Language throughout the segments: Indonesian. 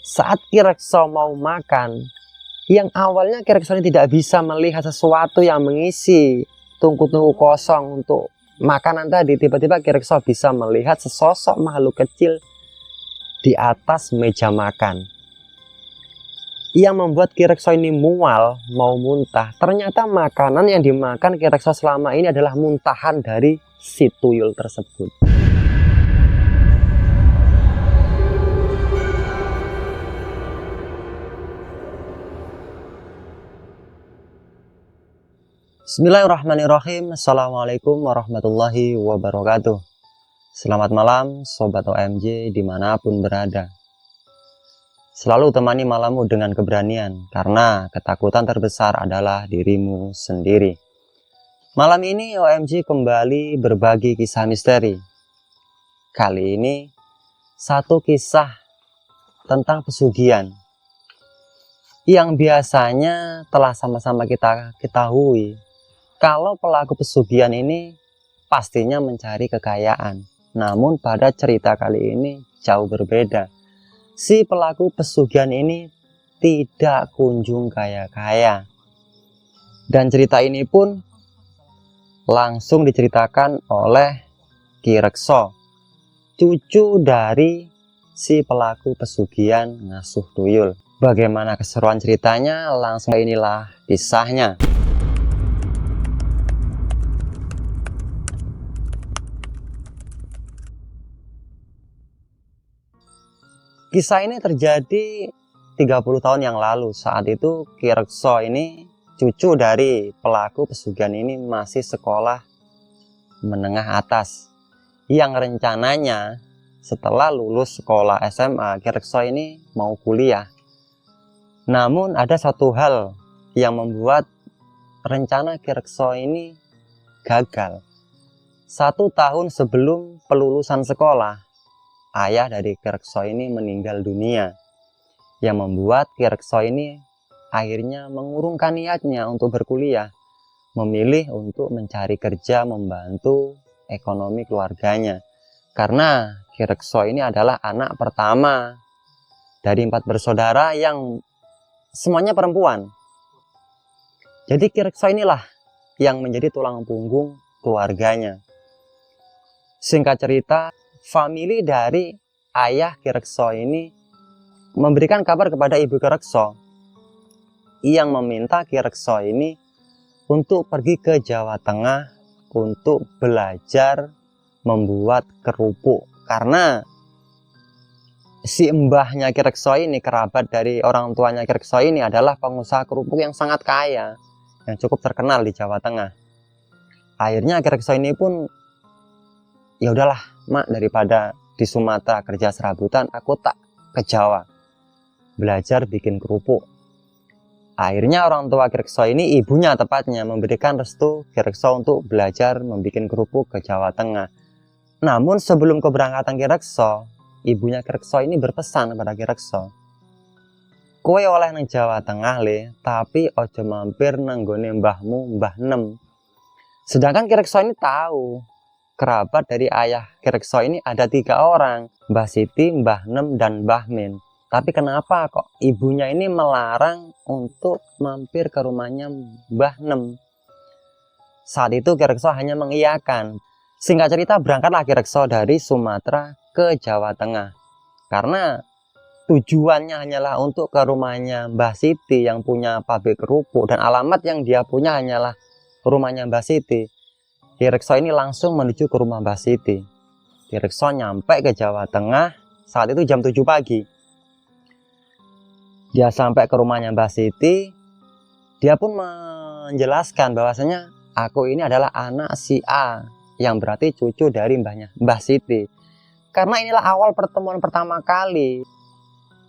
Saat Ki Rekso mau makan, yang awalnya Ki Rekso ini tidak bisa melihat sesuatu yang mengisi tungku-tungku kosong untuk makanan tadi, tiba-tiba Ki Rekso bisa melihat sesosok makhluk kecil di atas meja makan. Yang membuat Ki Rekso ini mual, mau muntah. Ternyata makanan yang dimakan Ki Rekso selama ini adalah muntahan dari si tuyul tersebut. Bismillahirrahmanirrahim. Assalamualaikum warahmatullahi wabarakatuh. Selamat malam Sobat OMJ dimanapun berada. Selalu temani malammu dengan keberanian, karena ketakutan terbesar adalah dirimu sendiri. Malam ini OMJ kembali berbagi kisah misteri. Kali ini satu kisah tentang pesugihan yang biasanya telah sama-sama kita ketahui. Kalau pelaku pesugihan ini pastinya mencari kekayaan. Namun pada cerita kali ini jauh berbeda. Si pelaku pesugihan ini tidak kunjung kaya-kaya. Dan cerita ini pun langsung diceritakan oleh Ki Rekso, cucu dari si pelaku pesugihan ngasuh tuyul. Bagaimana keseruan ceritanya? Langsung inilah kisahnya. Kisah ini terjadi 30 tahun yang lalu. Saat itu Ki Rekso ini, cucu dari pelaku pesugihan ini, masih sekolah menengah atas. Yang rencananya setelah lulus sekolah SMA, Ki Rekso ini mau kuliah. Namun ada satu hal yang membuat rencana Ki Rekso ini gagal. 1 tahun sebelum pelulusan sekolah, ayah dari Ki Rekso ini meninggal dunia, yang membuat Ki Rekso ini akhirnya mengurungkan niatnya untuk berkuliah, memilih untuk mencari kerja membantu ekonomi keluarganya. Karena Ki Rekso ini adalah anak pertama dari 4 bersaudara yang semuanya perempuan. Jadi Ki Rekso inilah yang menjadi tulang punggung keluarganya. Singkat cerita, famili dari ayah Ki Rekso ini memberikan kabar kepada ibu Ki Rekso yang meminta Ki Rekso ini untuk pergi ke Jawa Tengah untuk belajar membuat kerupuk. Karena si mbahnya Ki Rekso ini, kerabat dari orang tuanya Ki Rekso ini, adalah pengusaha kerupuk yang sangat kaya, yang cukup terkenal di Jawa Tengah. Akhirnya Ki Rekso ini pun, ya udahlah mak, daripada di Sumatera kerja serabutan, aku tak ke Jawa belajar bikin kerupuk. Akhirnya orang tua Ki Rekso ini, ibunya tepatnya, memberikan restu Ki Rekso untuk belajar membuat kerupuk ke Jawa Tengah. Namun sebelum keberangkatan Ki Rekso, ibunya Ki Rekso ini berpesan kepada Ki Rekso, kowe oleh nang Jawa Tengah le, tapi ojo mampir nang nggone mbahmu, Mbah Nem. Sedangkan Ki Rekso ini tahu kerabat dari ayah Ki Rekso ini ada 3 orang, Mbah Siti, Mbah Nem, dan Mbah Min. Tapi kenapa kok ibunya ini melarang untuk mampir ke rumahnya Mbah Nem? Saat itu Ki Rekso hanya mengiyakan. Singkat cerita, berangkatlah Ki Rekso dari Sumatera ke Jawa Tengah. Karena tujuannya hanyalah untuk ke rumahnya Mbah Siti yang punya pabrik kerupuk, dan alamat yang dia punya hanyalah rumahnya Mbah Siti. Ki Rekso ini langsung menuju ke rumah Mbah Siti. Ki Rekso nyampe ke Jawa Tengah saat itu jam 7 pagi. Dia sampai ke rumahnya Mbah Siti. Dia pun menjelaskan bahwasanya aku ini adalah anak si A, yang berarti cucu dari Mbah Siti. Karena inilah awal pertemuan pertama kali.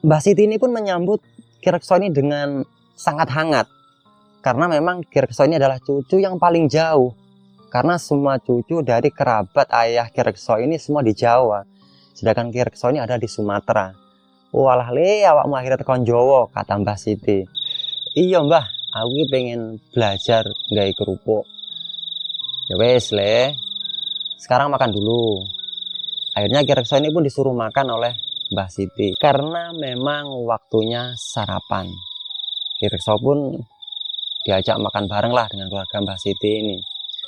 Mbah Siti ini pun menyambut Ki Rekso ini dengan sangat hangat. Karena memang Ki Rekso ini adalah cucu yang paling jauh. Karena semua cucu dari kerabat ayah Ki Rekso ini semua di Jawa. Sedangkan Ki Rekso ini ada di Sumatera. Walah le, awakmu akhirnya tekan Jawa, kata Mbah Siti. Iya mbah, aku pengen belajar gawe kerupuk. Ya wes le, sekarang makan dulu. Akhirnya Ki Rekso ini pun disuruh makan oleh Mbah Siti karena memang waktunya sarapan. Ki Rekso pun diajak makan bareng lah dengan keluarga Mbah Siti ini.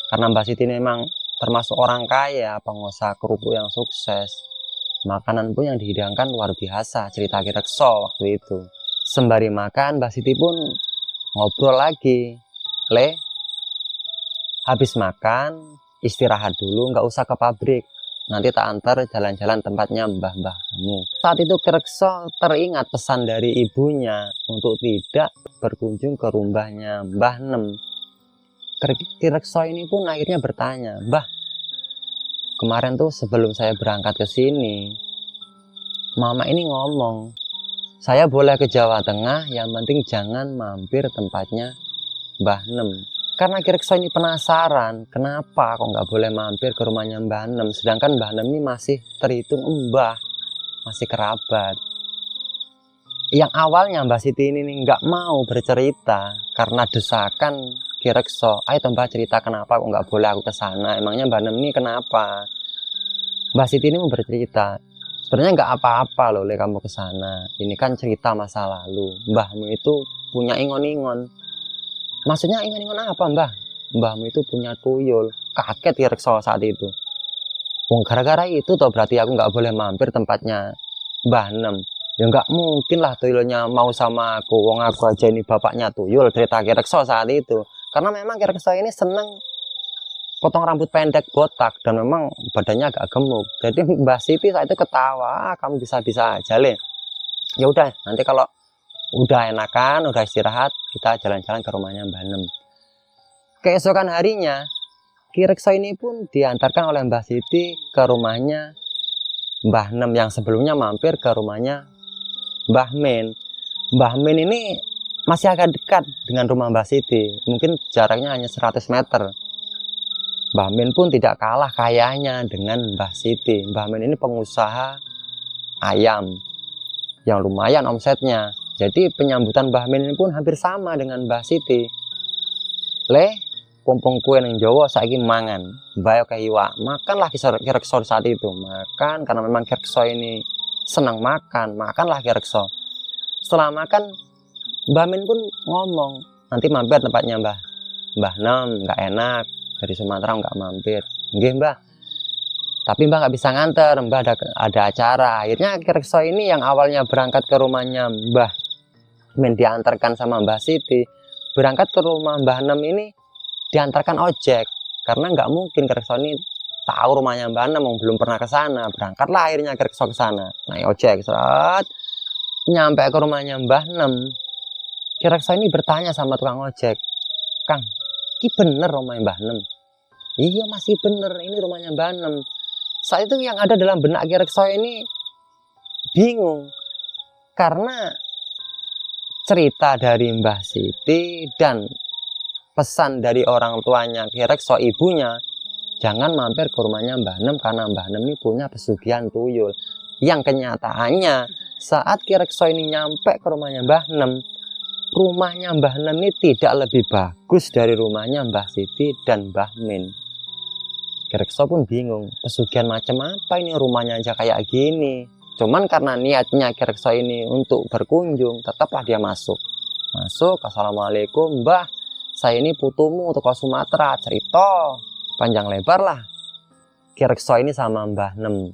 Karena Mbah Siti ini memang termasuk orang kaya, pengusaha kerupuk yang sukses. Makanan pun yang dihidangkan luar biasa, cerita Ki Rekso waktu itu. Sembari makan, Mbah Siti pun ngobrol lagi. Le, habis makan, istirahat dulu, nggak usah ke pabrik. Nanti tak antar jalan-jalan tempatnya mbah-mbah kamu. Saat itu Ki Rekso teringat pesan dari ibunya untuk tidak berkunjung ke rumahnya Mbah Nem. Ki Rekso ini pun akhirnya bertanya, Mbah, kemarin tuh sebelum saya berangkat ke sini, Mama ini ngomong, saya boleh ke Jawa Tengah, yang penting jangan mampir tempatnya Mbah Nem. Karena Ki Rekso ini penasaran, kenapa kok nggak boleh mampir ke rumahnya Mbah Nem, sedangkan Mbah Nem ini masih terhitung mbah, masih kerabat. Yang awalnya Mbah Siti ini nggak mau bercerita karena desakan Ki Rekso, ayo Mbah cerita kenapa kok nggak boleh aku ke sana, emangnya Mbah Nem ini kenapa? Mbah Siti ini mau bercerita, sebenarnya nggak apa-apa loh Le kamu ke sana, ini kan cerita masa lalu, mbahmu itu punya ingon-ingon. Maksudnya ingon-ingon apa Mbah? Mbahmu itu punya tuyul. Kaget Ki Rekso saat itu. Gara-gara itu toh berarti aku nggak boleh mampir tempatnya Mbah Nem. Ya nggak mungkin lah tuyulnya mau sama aku. Wong aku aja ini bapaknya tuyul, cerita Ki Rekso saat itu. Karena memang Ki Rekso ini seneng potong rambut pendek botak dan memang badannya agak gemuk. Jadi Mbah Siti saat itu ketawa, kamu bisa-bisa aja Le. Ya udah, nanti kalau udah enakan, udah istirahat, kita jalan-jalan ke rumahnya Mbah Nem. Keesokan harinya, Ki Rekso ini pun diantarkan oleh Mbah Siti ke rumahnya Mbah Nem yang sebelumnya mampir ke rumahnya Mbah Min. Mbah Min ini masih agak dekat dengan rumah Mbah Siti, mungkin jaraknya hanya 100 meter. Mbah Min pun tidak kalah kayanya dengan Mbah Siti. Mbah Min ini pengusaha ayam yang lumayan omsetnya. Jadi penyambutan Mbah Min ini pun hampir sama dengan Mbah Siti. Le, kumpung kue nang Jawa saiki mangan. Mbah kayak iwak. Makanlah Ki Rekso saat itu. Makan karena memang Ki Rekso ini senang makan. Makanlah Ki Rekso. Setelah makan, Mbah Min pun ngomong, nanti mampir tempatnya Mbah Nem, nggak enak. Dari Sumatera nggak mampir. Nggih Mbah. Tapi Mbah nggak bisa nganter. Mbah ada acara. Akhirnya Ki Rekso ini yang awalnya berangkat ke rumahnya Mbah Min diantarkan sama Mbah Siti, berangkat ke rumah Mbah Nem ini diantarkan ojek karena nggak mungkin Ki Rekso ini tahu rumahnya Mbah Nem, belum pernah ke sana. Berangkatlah akhirnya Ki Rekso ke sana, naik ojek. Saat nyampe ke rumahnya Mbah Nem, Ki Rekso ini bertanya sama tukang ojek, Kang, ini bener rumahnya Mbah Nem? Iya masih bener, ini rumahnya Mbah Nem. Saat itu yang ada dalam benak Ki Rekso ini bingung karena cerita dari Mbah Siti dan pesan dari orang tuanya Ki Rekso, ibunya, jangan mampir ke rumahnya Mbah Nem karena Mbah Nem ini punya pesugihan tuyul. Yang kenyataannya saat Ki Rekso ini nyampe ke rumahnya Mbah Nem, rumahnya Mbah Nem ini tidak lebih bagus dari rumahnya Mbah Siti dan Mbah Min. Ki Rekso pun bingung, pesugihan macam apa ini, rumahnya aja kayak gini. Cuman karena niatnya Ki Rekso ini untuk berkunjung, tetaplah dia masuk. Assalamualaikum Mbah, saya ini putumu untuk ke Sumatera, cerita panjang lebar lah Ki Rekso ini sama Mbah Nem.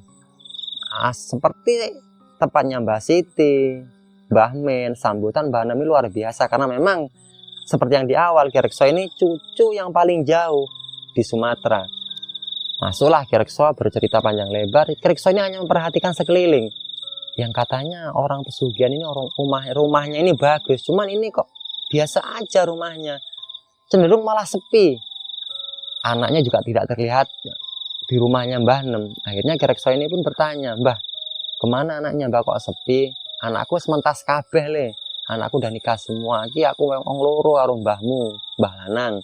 Seperti tepatnya Mbah Siti, Mbah Min, sambutan Mbah Nem ini luar biasa karena memang seperti yang di awal, Ki Rekso ini cucu yang paling jauh di Sumatera. Masuklah Ki Rekso bercerita panjang lebar. Ki Rekso ini hanya memperhatikan sekeliling. Yang katanya orang pesugihan ini rumahnya ini bagus. Cuman ini kok biasa aja rumahnya. Cenderung malah sepi. Anaknya juga tidak terlihat di rumahnya Mbah Nem. Akhirnya Ki Rekso ini pun bertanya, Mbah, kemana anaknya Mbah kok sepi? Anakku sementas kabeh le. Anakku udah nikah semua. Iki aku memang loro karo mbahmu, Mbah Lanang.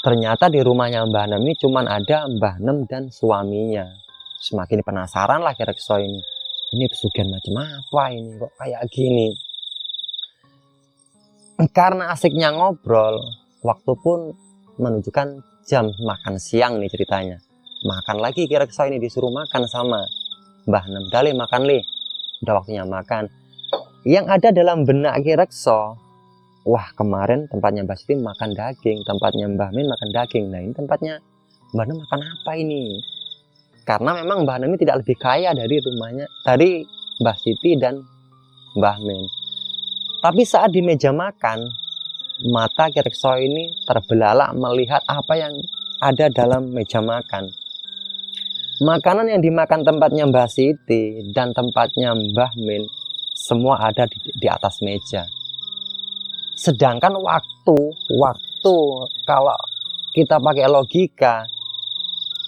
Ternyata di rumahnya Mbah Nem ini cuma ada Mbah Nem dan suaminya. Semakin penasaran lah Ki Rekso ini. Ini pesugihan macam apa ini kok kayak gini. Karena asiknya ngobrol, waktu pun menunjukkan jam makan siang nih ceritanya. Makan lagi Ki Rekso ini disuruh makan sama Mbah Nem, "Dale makan le, udah waktunya makan." Yang ada dalam benak Ki Rekso, wah kemarin tempatnya Mbah Siti makan daging, tempatnya Mbah Min makan daging. Nah ini tempatnya Mbah Nem makan apa ini? Karena memang Mbah Nem ini tidak lebih kaya dari rumahnya, dari Mbah Siti dan Mbah Min. Tapi saat di meja makan, mata Ki Rekso ini terbelalak melihat apa yang ada dalam meja makan. Makanan yang dimakan tempatnya Mbah Siti dan tempatnya Mbah Min semua ada di atas meja. Sedangkan waktu kalau kita pakai logika,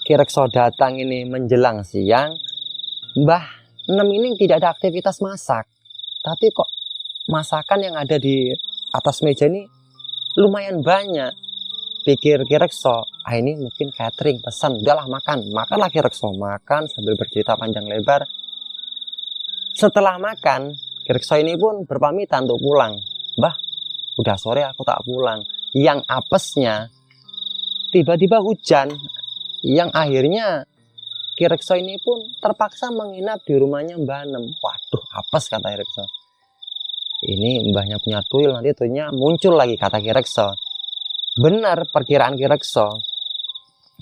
Ki Rekso datang ini menjelang siang, Mbah Nem ini tidak ada aktivitas masak. Tapi kok masakan yang ada di atas meja ini lumayan banyak. Pikir Ki Rekso, ini mungkin catering, pesan, udahlah makanlah Ki Rekso, makan sambil bercerita panjang lebar. Setelah makan, Ki Rekso ini pun berpamitan untuk pulang. "Mbah, udah sore aku tak pulang." Yang apesnya, tiba-tiba hujan, yang akhirnya Ki Rekso ini pun terpaksa menginap di rumahnya Mbah Nem. Waduh, apes kata Ki Rekso. Ini mbahnya punya tuyul, nanti tuyulnya muncul lagi, kata Ki Rekso. Benar perkiraan Ki Rekso.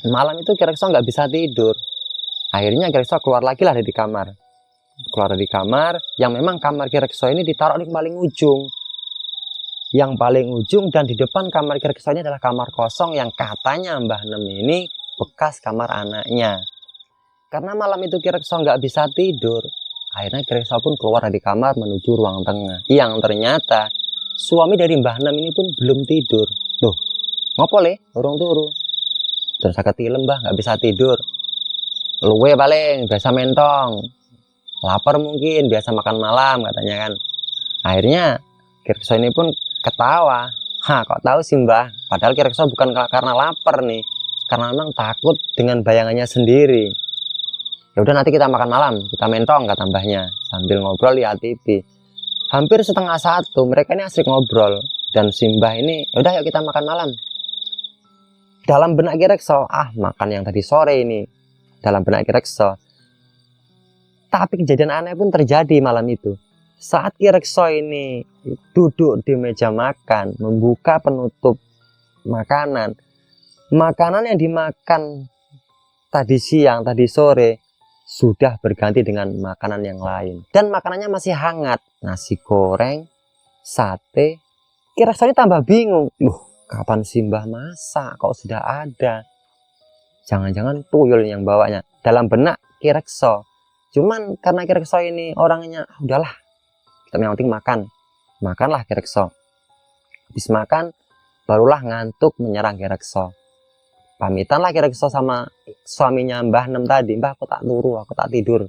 Malam itu Ki Rekso nggak bisa tidur. Akhirnya Ki Rekso keluar lagi lah dari kamar. Keluar dari kamar, yang memang kamar Ki Rekso ini ditaruh di paling ujung. Yang paling ujung dan di depan kamar Ki Rekso ini adalah kamar kosong yang katanya Mbah Nem ini bekas kamar anaknya. Karena malam itu Ki Rekso nggak bisa tidur, akhirnya Ki Rekso pun keluar dari kamar menuju ruang tengah. Yang ternyata suami dari Mbah Nem ini pun belum tidur. Loh, ngopo le? Urung turu. Terus sakit tilem Mbah, nggak bisa tidur. Luwe paling, biasa mentong. Lapar mungkin, biasa makan malam katanya kan. Akhirnya Ki Rekso ini pun ketawa. Kok tahu sih Mbah? Padahal Ki Rekso bukan karena lapar nih, karena memang takut dengan bayangannya sendiri. Ya udah nanti kita makan malam, kita mentong kata mbahnya sambil ngobrol lihat TV. Hampir setengah satu mereka ini asik ngobrol dan si Mbah ini, ya udah yuk kita makan malam. Dalam benak Ki Rekso, makan yang tadi sore ini. Dalam benak Ki Rekso. Tapi kejadian aneh pun terjadi malam itu. Saat Ki Rekso ini duduk di meja makan, membuka penutup makanan. Makanan yang dimakan tadi siang, tadi sore, sudah berganti dengan makanan yang lain. Dan makanannya masih hangat. Nasi goreng, sate. Ki Rekso ini tambah bingung. Kapan si Mbah masak? Kok sudah ada? Jangan-jangan tuyul yang bawanya. Dalam benak Ki Rekso. Cuman karena Ki Rekso ini orangnya, udahlah, kita yang penting makan. Makanlah Ki Rekso. Habis makan, barulah ngantuk menyerang Ki Rekso. Pamitanlah Ki Rekso sama suaminya Mbah Nem tadi. "Mbah, aku tak turu, aku tak tidur."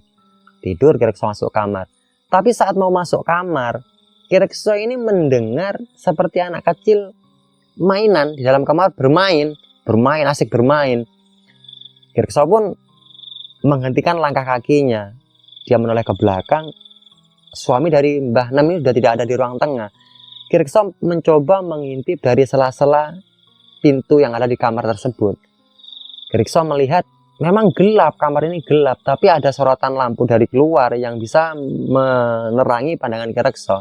Tidur, Ki Rekso masuk kamar. Tapi saat mau masuk kamar, Ki Rekso ini mendengar seperti anak kecil mainan di dalam kamar, bermain, asik bermain. Ki Rekso pun menghentikan langkah kakinya. Dia menoleh ke belakang. Suami dari Mbah Nem ini sudah tidak ada di ruang tengah. Ki Rekso mencoba mengintip dari sela-sela pintu yang ada di kamar tersebut. Ki Rekso melihat memang gelap, kamar ini gelap, tapi ada sorotan lampu dari luar yang bisa menerangi pandangan Ki Rekso.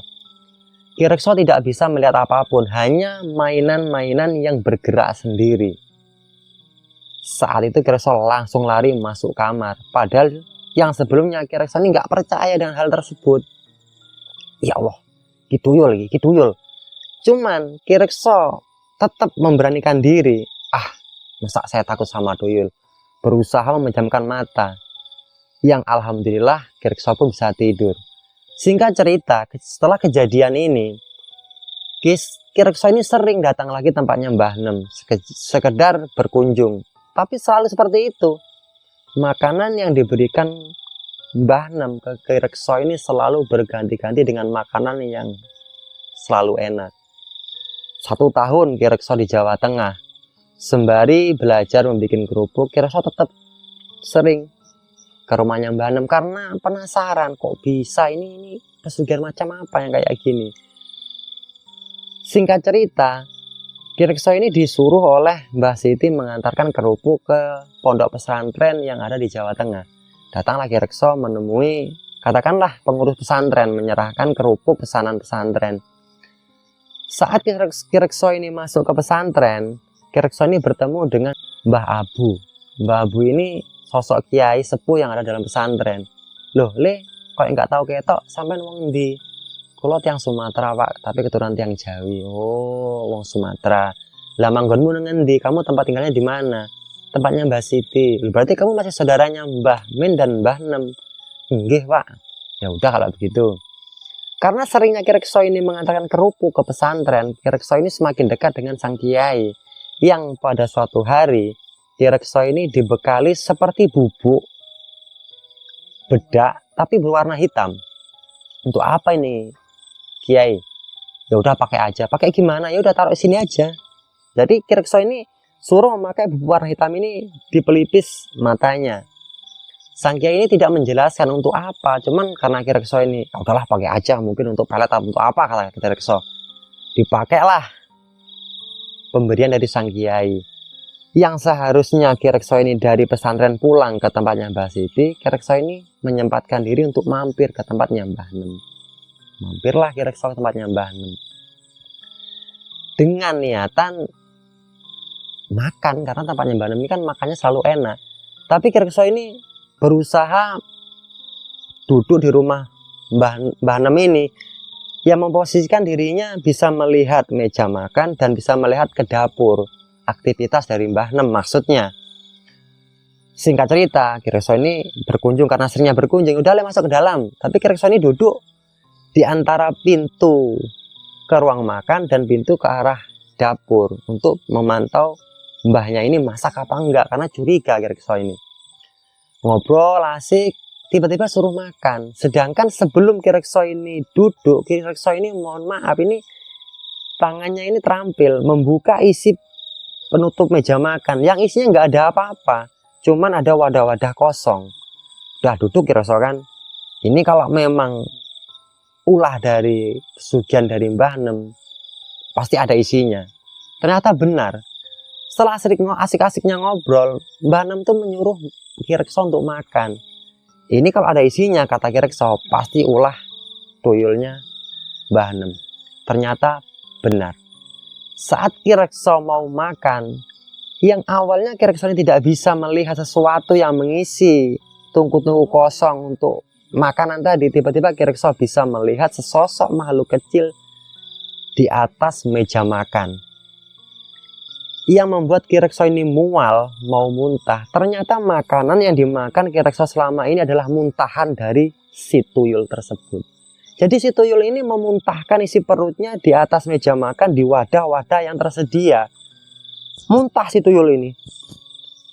Ki Rekso tidak bisa melihat apapun, hanya mainan-mainan yang bergerak sendiri. Saat itu Ki Rekso langsung lari masuk kamar. Padahal yang sebelumnya Ki Rekso ini nggak percaya dengan hal tersebut. Ya Allah, Ki Tuyul. Cuman Ki Rekso tetap memberanikan diri. Masa saya takut sama tuyul? Berusaha memejamkan mata. Yang alhamdulillah Ki Rekso pun bisa tidur. Singkat cerita, setelah kejadian ini, Ki Rekso ini sering datang lagi tempatnya Mbah Nem, sekedar berkunjung. Tapi selalu seperti itu. Makanan yang diberikan Mbah Nem ke Ki Rekso ini selalu berganti-ganti dengan makanan yang selalu enak. 1 tahun Ki Rekso di Jawa Tengah, sembari belajar membuat kerupuk, Ki Rekso tetap sering ke rumahnya Mbah Nem karena penasaran kok bisa ini pesugihan macam apa yang kayak gini. Singkat cerita, Ki Rekso ini disuruh oleh Mbah Siti mengantarkan kerupuk ke pondok pesantren yang ada di Jawa Tengah. datanglah Ki Rekso menemui katakanlah pengurus pesantren, menyerahkan kerupuk pesanan pesantren. Saat Ki Rekso ini masuk ke pesantren, Ki Rekso ini bertemu dengan Mbah Abu. Mbah Abu ini sosok kiai sepuh yang ada dalam pesantren. Loh, Le, kok enggak tahu ketok sampean wong ndi? Kula tiang Sumatera, Pak, tapi keturunan tiang Jawi. Oh, wong Sumatera. Lah manggonmu nang endi? Kamu tempat tinggalnya di mana? Tempatnya Mbah Siti. Berarti kamu masih saudaranya Mbah Min dan Mbah Nem. Nggih, Pak. Ya udah kalau begitu. Karena seringnya Ki Rekso ini mengantarkan kerupuk ke pesantren, Ki Rekso ini semakin dekat dengan sang kiai. Yang pada suatu hari Ki Rekso ini dibekali seperti bubuk bedak tapi berwarna hitam. Untuk apa ini, Kiai? Ya udah pakai aja. Pakai gimana? Ya udah taruh sini aja. Jadi Ki Rekso ini suruh memakai bubuk warna hitam ini di pelipis matanya. Sang Kiai ini tidak menjelaskan untuk apa, cuman karena Ki Rekso ini, ya udahlah pakai aja, mungkin untuk pelet atau untuk apa kata Ki Rekso. Dipakailah pemberian dari sang Kiai. Yang seharusnya Ki Rekso ini dari pesantren pulang ke tempatnya Mbah Siti, Ki Rekso ini menyempatkan diri untuk mampir ke tempatnya Mbah Nem. Mampirlah Ki Rekso ke tempatnya Mbah Nem dengan niatan makan, karena tempatnya Mbah Nem ini kan makannya selalu enak. Tapi Ki Rekso ini berusaha duduk di rumah Mbah Nem ini, yang memposisikan dirinya bisa melihat meja makan dan bisa melihat ke dapur, aktivitas dari Mbah Nem maksudnya. Singkat cerita, Ki Rekso ini berkunjung, karena seringnya berkunjung, udah masuk ke dalam. Tapi Ki Rekso ini duduk di antara pintu ke ruang makan dan pintu ke arah dapur untuk memantau mbahnya ini masak apa enggak, karena curiga Ki Rekso ini. Ngobrol asik, tiba-tiba suruh makan. Sedangkan sebelum Ki Rekso ini duduk, Ki Rekso ini mohon maaf ini tangannya ini terampil membuka isi penutup meja makan yang isinya nggak ada apa-apa, cuman ada wadah-wadah kosong. Udah duduk Ki Rekso kan, ini kalau memang ulah dari pesugihan dari Mbah Nem pasti ada isinya. Ternyata benar. Setelah asik-asiknya ngobrol, Mbah Nem tuh menyuruh Ki Rekso untuk makan. Ini kalau ada isinya, kata Ki Rekso, pasti ulah tuyulnya Mbah Nem. Ternyata benar. Saat Ki Rekso mau makan, yang awalnya Ki Rekso ini tidak bisa melihat sesuatu yang mengisi tungku-tungku kosong untuk makanan tadi, tiba-tiba Ki Rekso bisa melihat sesosok makhluk kecil di atas meja makan. Yang membuat Ki Rekso ini mual, mau muntah. Ternyata makanan yang dimakan Ki Rekso selama ini adalah muntahan dari si tuyul tersebut. Jadi si tuyul ini memuntahkan isi perutnya di atas meja makan di wadah-wadah yang tersedia. Muntah si tuyul ini.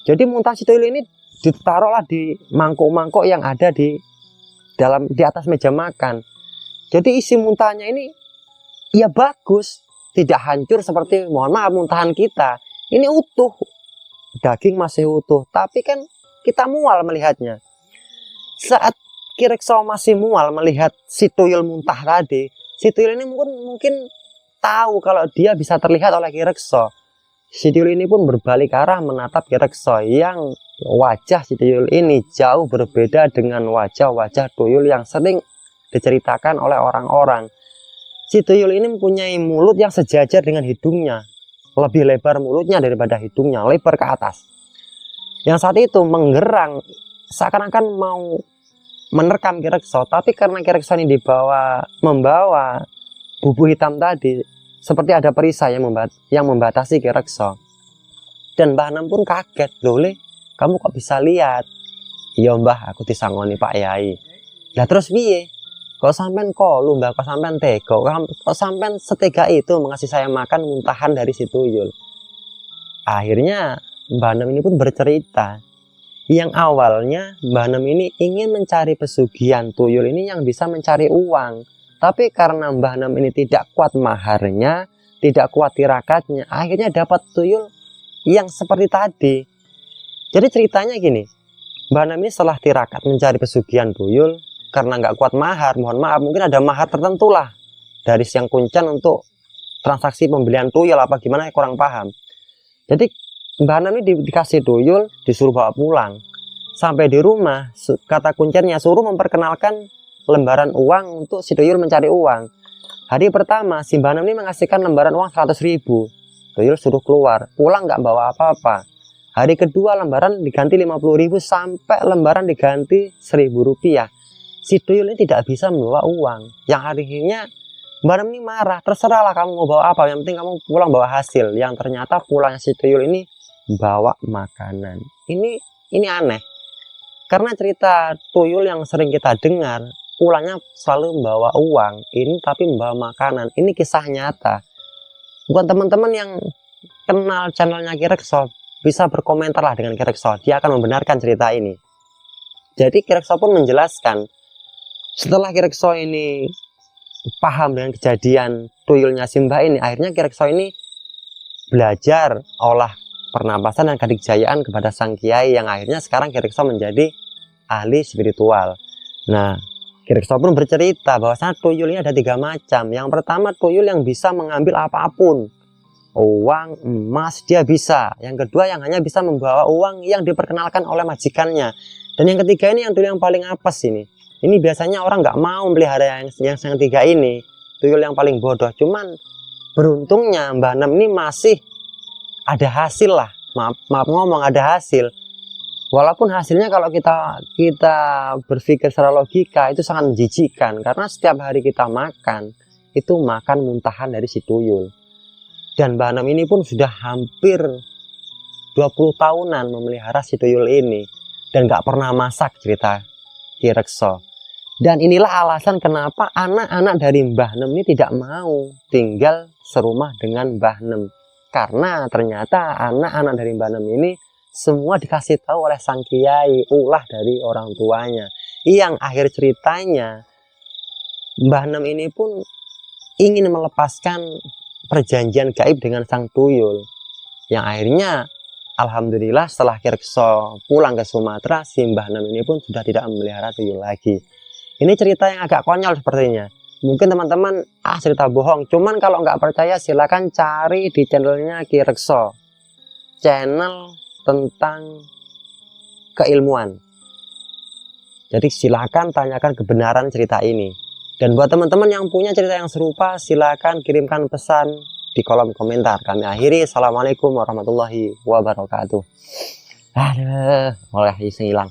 Jadi muntah si tuyul ini ditaruhlah di mangkuk-mangkuk yang ada di atas meja makan. Jadi isi muntahnya ini ya bagus, tidak hancur seperti mohon maaf muntahan kita. Ini utuh, daging masih utuh, tapi kan kita mual melihatnya. Saat Ki Rekso masih mual melihat si tuyul muntah tadi, si tuyul ini mungkin tahu kalau dia bisa terlihat oleh Ki Rekso. Si tuyul ini pun berbalik arah menatap Ki Rekso, yang wajah si tuyul ini jauh berbeda dengan wajah-wajah tuyul yang sering diceritakan oleh orang-orang. Si tuyul ini mempunyai mulut yang sejajar dengan hidungnya, lebih lebar mulutnya daripada hidungnya, lebar ke atas. Yang saat itu menggerang, seakan-akan mau menerkam Ki Rekso, tapi karena Ki Rekso ini membawa bubuk hitam tadi, seperti ada perisai yang membatasi Ki Rekso. Dan Mbah Nem pun kaget, loh Le, kamu kok bisa lihat? Iya Mbah, aku disangoni Pak Yai. Lah terus piye? Kok sampean kolu Mbah, kok sampean tega, kok sampean setega itu mengasih saya makan muntahan dari si tuyul? Akhirnya Mbah Nem ini pun bercerita, yang awalnya Mbah Nem ini ingin mencari pesugihan tuyul ini yang bisa mencari uang. Tapi karena Mbah Nem ini tidak kuat maharnya, tidak kuat tirakatnya, akhirnya dapat tuyul yang seperti tadi. Jadi ceritanya gini, Mbah Nem ini setelah tirakat mencari pesugihan tuyul, karena nggak kuat mahar, mohon maaf, mungkin ada mahar tertentu lah dari Siang Kuncan untuk transaksi pembelian tuyul apa gimana, kurang paham. Jadi Mbah Nem ini dikasih tuyul, disuruh bawa pulang. Sampai di rumah, kata kuncinya suruh memperkenalkan lembaran uang untuk si tuyul mencari uang. Hari pertama, si Mbah Nem ini mengasihkan lembaran uang 100.000. Tuyul suruh keluar, pulang nggak bawa apa-apa. Hari kedua lembaran diganti 50.000 sampai lembaran diganti 1.000 rupiah. Si tuyul ini tidak bisa membawa uang. Yang akhirnya Mbah Nem ini marah, terserahlah kamu mau bawa apa, yang penting kamu pulang bawa hasil. Yang ternyata pulangnya si tuyul ini bawa makanan. Ini aneh. Karena cerita tuyul yang sering kita dengar, pulangnya selalu membawa uang, ini tapi membawa makanan. Ini kisah nyata. Buat teman-teman yang kenal channelnya Ki Rekso, bisa berkomentar lah dengan Ki Rekso. Dia akan membenarkan cerita ini. Jadi Ki Rekso pun menjelaskan, setelah Ki Rekso ini paham dengan kejadian tuyulnya si Mbah ini, akhirnya Ki Rekso ini belajar olah pernapasan dan kadikjayaan kepada sang kiai, yang akhirnya sekarang Ki Rekso menjadi ahli spiritual. Nah, Ki Rekso pun bercerita bahwasanya tuyul ini ada 3 macam. Yang pertama, tuyul yang bisa mengambil apapun, uang, emas, dia bisa. Yang kedua, yang hanya bisa membawa uang yang diperkenalkan oleh majikannya. Dan yang ketiga ini yang tuyul yang paling apes ini. Ini biasanya orang nggak mau melihara yang tiga ini. Tuyul yang paling bodoh. Cuman beruntungnya Mbah Nem ini masih ada hasil lah. Maaf ngomong, ada hasil. Walaupun hasilnya kalau kita berpikir secara logika itu sangat menjijikkan, karena setiap hari kita makan itu makan muntahan dari si tuyul. Dan Mbah Nem ini pun sudah hampir 20 tahunan memelihara si tuyul ini dan nggak pernah masak, cerita Ki Rekso. Dan inilah alasan kenapa anak-anak dari Mbah Nem ini tidak mau tinggal serumah dengan Mbah Nem, karena ternyata anak-anak dari Mbah Nem ini semua dikasih tahu oleh sang kiai, ulah dari orang tuanya. Yang akhir ceritanya, Mbah Nem ini pun ingin melepaskan perjanjian gaib dengan sang tuyul. Yang akhirnya, alhamdulillah setelah Ki Rekso pulang ke Sumatera, si Mbah Nem ini pun sudah tidak memelihara tuyul lagi. Ini cerita yang agak konyol sepertinya. Mungkin teman-teman, cerita bohong. Cuman kalau nggak percaya, silakan cari di channelnya Ki Rekso. Channel tentang keilmuan. Jadi silakan tanyakan kebenaran cerita ini. Dan buat teman-teman yang punya cerita yang serupa, silakan kirimkan pesan di kolom komentar. Kami akhiri. Assalamualaikum warahmatullahi wabarakatuh. Aduh, mulai hilang.